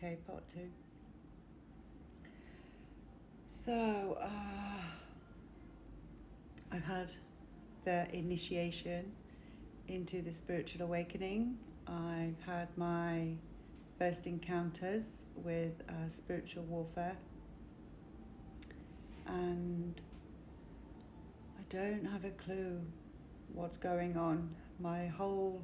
okay, part 2. So, I've had the initiation into the spiritual awakening. I've had my first encounters with spiritual warfare, and I don't have a clue what's going on. My whole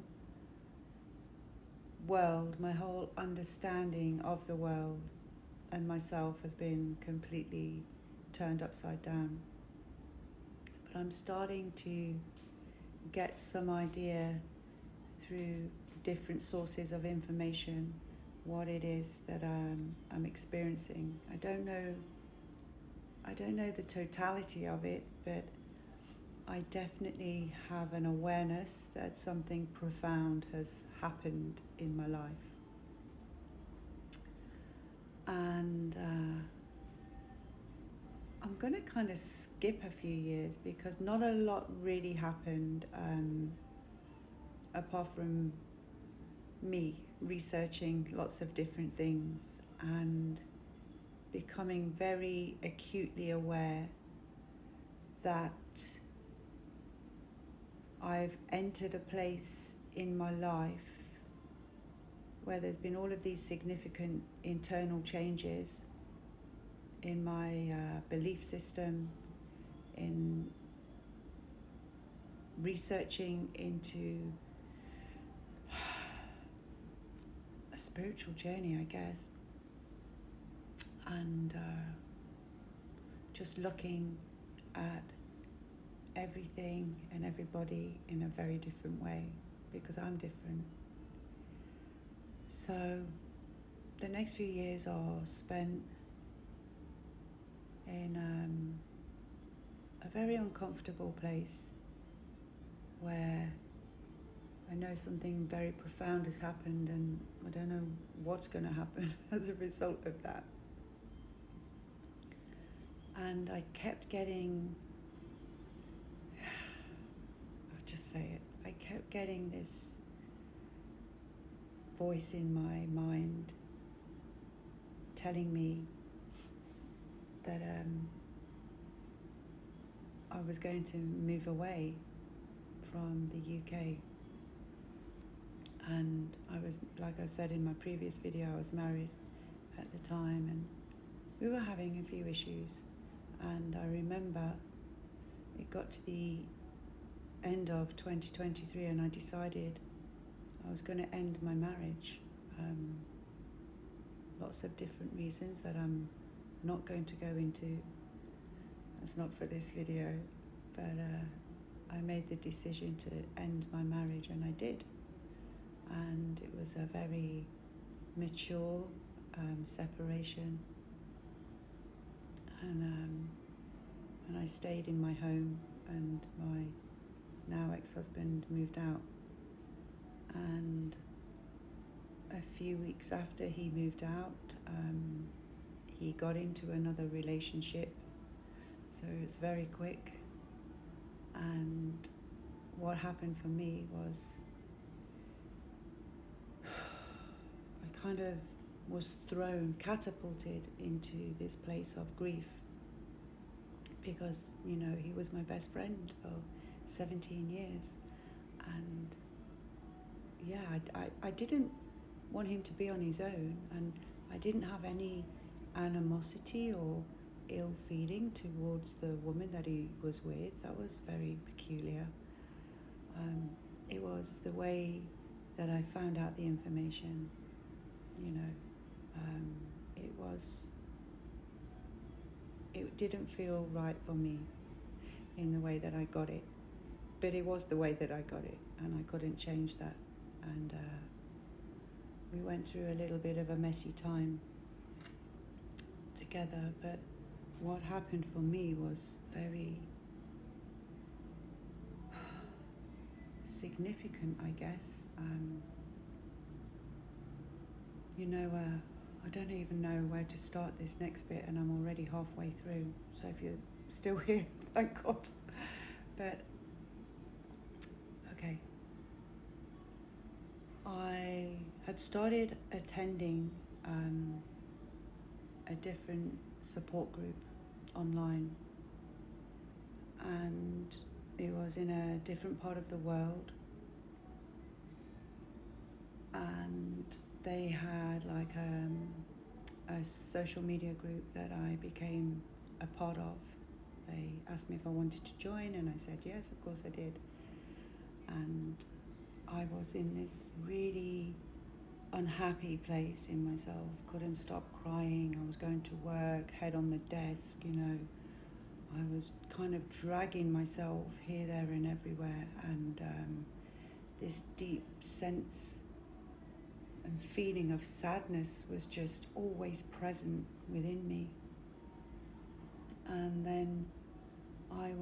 world, my whole understanding of the world and myself has been completely turned upside down. But I'm starting to get some idea through different sources of information what it is that I'm experiencing. I don't know the totality of it, but I definitely have an awareness that something profound has happened in my life. And I'm going to kind of skip a few years because not a lot really happened apart from me researching lots of different things and becoming very acutely aware that I've entered a place in my life where there's been all of these significant internal changes in my belief system, in researching into a spiritual journey, I guess, and just looking at everything and everybody in a very different way because I'm different. So the next few years are spent in a very uncomfortable place where I know something very profound has happened and I don't know what's going to happen as a result of that. And I kept getting, I'll just say it, I kept getting this voice in my mind telling me that I was going to move away from the UK. And I was, like I said in my previous video, I was married at the time and we were having a few issues. And I remember it got to the end of 2023 and I decided I was going to end my marriage. Lots of different reasons that I'm not going to go into. That's not for this video, but I made the decision to end my marriage and I did. And it was a very mature separation. And I stayed in my home and my now ex-husband moved out. And a few weeks after he moved out, he got into another relationship. So it's very quick. And what happened for me was I kind of was catapulted into this place of grief because, you know, he was my best friend for 17 years. And yeah, I didn't want him to be on his own, and I didn't have any animosity or ill feeling towards the woman that he was with. That was very peculiar. It was the way that I found out the information, you know. It didn't feel right for me in the way that I got it, but it was the way that I got it and I couldn't change that. And we went through a little bit of a messy time together, but what happened for me was very significant, I guess. I don't even know where to start this next bit and I'm already halfway through. So if you're still here, thank God. But, okay. I had started attending a different support group online, and it was in a different part of the world, and they had like a social media group that I became a part of. They asked me if I wanted to join, and I said yes, of course I did. And I was in this really unhappy place in myself, couldn't stop crying. I was going to work, head on the desk, you know. I was kind of dragging myself here, there and everywhere, and this deep sense and feeling of sadness was just always present within me. And then I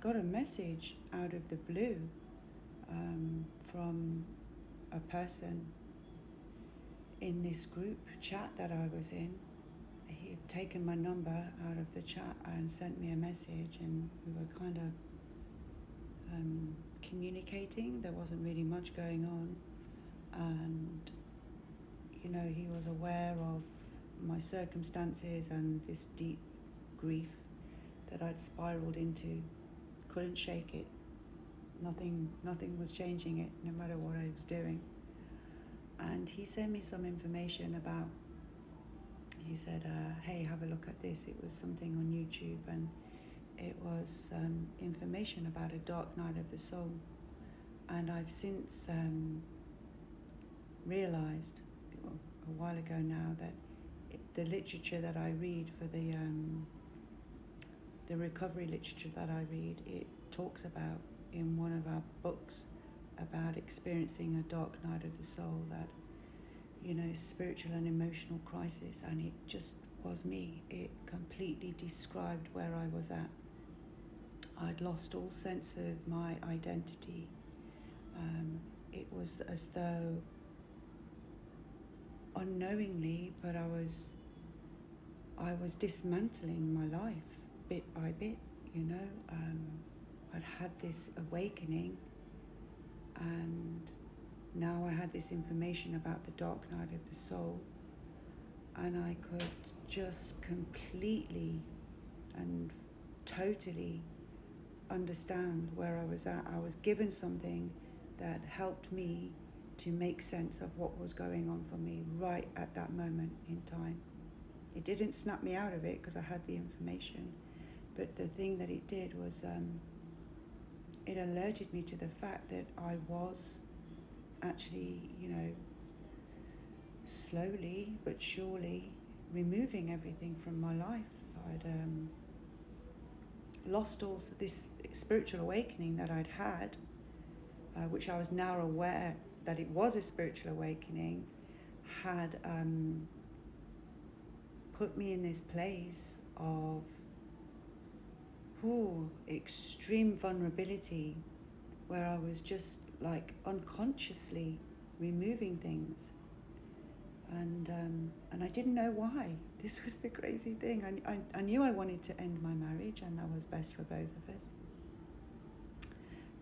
got a message out of the blue from a person in this group chat that I was in. He had taken my number out of the chat and sent me a message, and we were kind of communicating. There wasn't really much going on, and you know, he was aware of my circumstances and this deep grief that I'd spiraled into. Couldn't shake it. Nothing was changing it, no matter what I was doing. And he sent me some information about, he said, hey, have a look at this. It was something on YouTube, and it was information about a dark night of the soul. And I've since realized, a while ago now, that the literature that I read for the recovery literature that I read, it talks about in one of our books about experiencing a dark night of the soul, that, you know, spiritual and emotional crisis, and it just was me. It completely described where I was at. I'd lost all sense of my identity. It was as though unknowingly, but I was dismantling my life bit by bit, you know. I'd had this awakening, and now I had this information about the dark night of the soul, and I could just completely and totally understand where I was at. I was given something that helped me to make sense of what was going on for me right at that moment in time. It didn't snap me out of it because I had the information, but the thing that it did was it alerted me to the fact that I was actually, you know, slowly but surely removing everything from my life. I'd lost all this spiritual awakening that I'd had, which I was now aware that it was a spiritual awakening, had put me in this place of extreme vulnerability, where I was just like unconsciously removing things, and I didn't know why. This was the crazy thing. I knew I wanted to end my marriage, and that was best for both of us.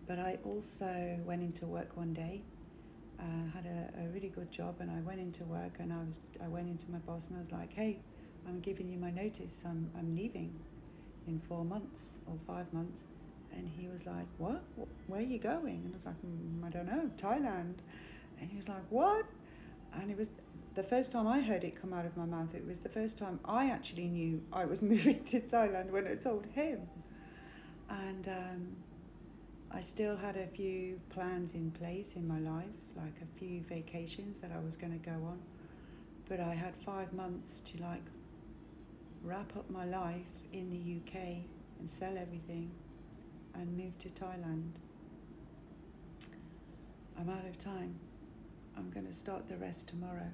But I also went into work one day, had a really good job, and I went into work, and I went into my boss and I was like, hey, I'm giving you my notice, I'm leaving in 4 months or 5 months. And he was like, what? Where are you going? And I was like, I don't know, Thailand. And he was like, what? And it was the first time I heard it come out of my mouth. It was the first time I actually knew I was moving to Thailand, when I told him. And I still had a few plans in place in my life, like a few vacations that I was going to go on. But I had 5 months to like wrap up my life in the UK and sell everything and move to Thailand. I'm out of time. I'm going to start the rest tomorrow.